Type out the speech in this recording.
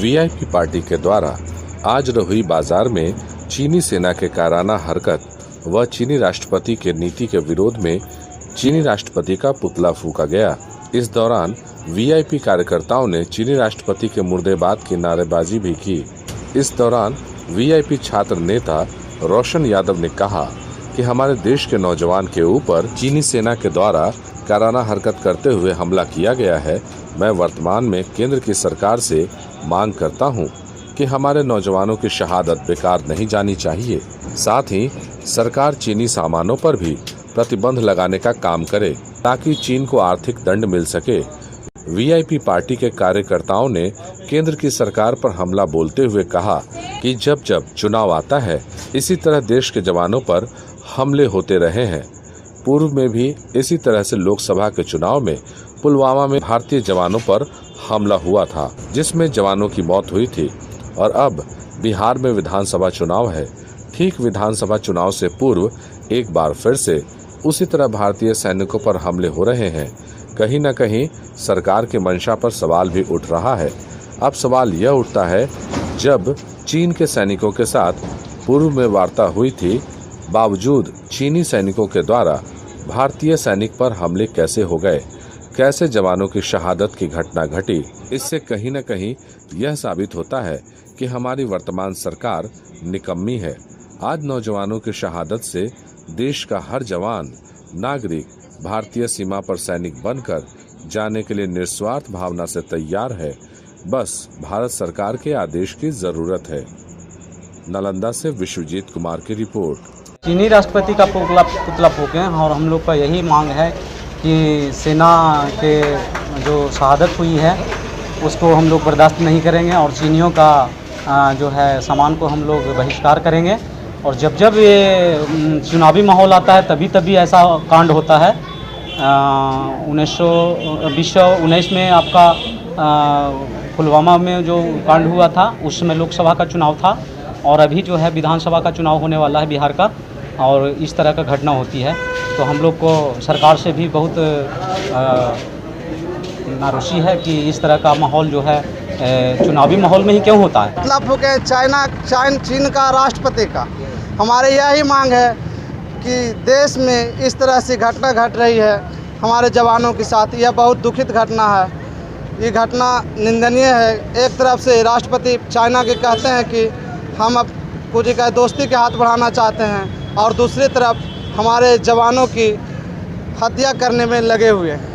VIP party के द्वारा आज रहुई बाजार में चीनी सेना के कायराना हरकत व चीनी राष्ट्रपति के नीति के विरोध में चीनी राष्ट्रपति का पुतला फूंका गया। इस दौरान वीआईपी कार्यकर्ताओं ने चीनी राष्ट्रपति के मुर्देबाद की नारेबाजी भी की। इस दौरान वीआईपी छात्र नेता रोशन यादव ने कहा कि हमारे देश के नौजवान के ऊपर चीनी सेना के द्वारा कायराना हरकत करते हुए हमला किया गया है। मैं वर्तमान में केंद्र की सरकार से मांग करता हूं कि हमारे नौजवानों की शहादत बेकार नहीं जानी चाहिए। साथ ही सरकार चीनी सामानों पर भी प्रतिबंध लगाने का काम करे ताकि चीन को आर्थिक दंड मिल सके। वीआईपी पार्टी के कार्यकर्ताओं ने केंद्र की सरकार पर हमला बोलते हुए कहा कि जब जब चुनाव आता है इसी तरह देश के जवानों पर हमले होते रहे हैं। पूर्व में भी इसी तरह से लोकसभा के चुनाव में पुलवामा में भारतीय जवानों पर हमला हुआ था जिसमें जवानों की मौत हुई थी और अब बिहार में विधानसभा चुनाव है। ठीक विधानसभा चुनाव से पूर्व एक बार फिर से उसी तरह भारतीय सैनिकों पर हमले हो रहे हैं। कहीं न कहीं सरकार के मंशा पर सवाल भी उठ रहा है। अब सवाल यह उठता है, जब चीन के सैनिकों के साथ पूर्व में वार्ता हुई थी, बावजूद चीनी सैनिकों के द्वारा भारतीय सैनिक पर हमले कैसे हो गए, कैसे जवानों की शहादत की घटना घटी। इससे कहीं न कहीं यह साबित होता है कि हमारी वर्तमान सरकार निकम्मी है। आज नौजवानों की शहादत से देश का हर जवान नागरिक भारतीय सीमा पर सैनिक बनकर जाने के लिए निस्वार्थ भावना से तैयार है। बस भारत सरकार के आदेश की जरूरत है। नालंदा से विश्वजीत कुमार की रिपोर्ट। चीनी राष्ट्रपति का पुतला फूंके और हम लोग का यही मांग है कि सेना के जो शहादत हुई है उसको हम लोग बर्दाश्त नहीं करेंगे और चीनियों का जो है सामान को हम लोग बहिष्कार करेंगे। और जब जब ये चुनावी माहौल आता है तभी ऐसा कांड होता है। 2019 में आपका पुलवामा में जो कांड हुआ था उस समय लोकसभा का चुनाव था और अभी जो है विधानसभा का चुनाव होने वाला है बिहार का, और इस तरह का घटना होती है। तो हम लोग को सरकार से भी बहुत नाराज़गी है कि इस तरह का माहौल जो है चुनावी माहौल में ही क्यों होता है। मतलब कि चीन का राष्ट्रपति का हमारे यही मांग है कि देश में इस तरह से घटना घट रही है हमारे जवानों के साथ। यह बहुत दुखित घटना है। ये घटना निंदनीय है। एक तरफ से राष्ट्रपति चाइना के कहते हैं कि हम अब कुछ का दोस्ती के हाथ बढ़ाना चाहते हैं और दूसरी तरफ हमारे जवानों की हत्या करने में लगे हुए हैं।